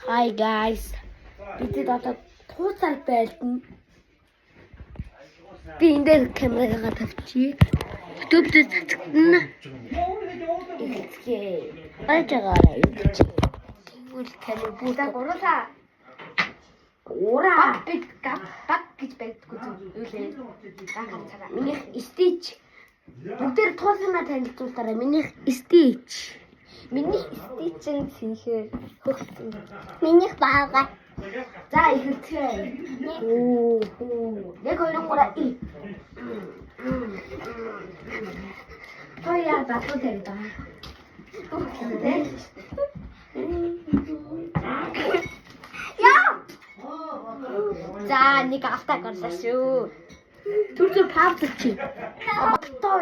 Hi guys. Бид одоо тууцаар байлдана. Би энэ дээр камераа тавьчих. YouTube-д цацгана. Ихтэй. Ажаараа их. Тэгвэл камера гурлаа. Ураа баг гэж байдгүй юу лээ. Гахаа цагаа. Минийх стич. Бүгдээр туулна танилцуулаарай. Минийх стич. Минийх стичэн синхээр хөгсөн. Минийх баага. За ихтэй. Яг хоёроо и. Тоя батуу дээр. За нэг автаа гарсан шүү. Түр пауза чи. Батуу.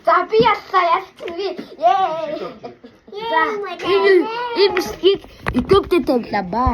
За би ясаа би. Ээ. За. Энэ YouTube дээр тавьлаа баа.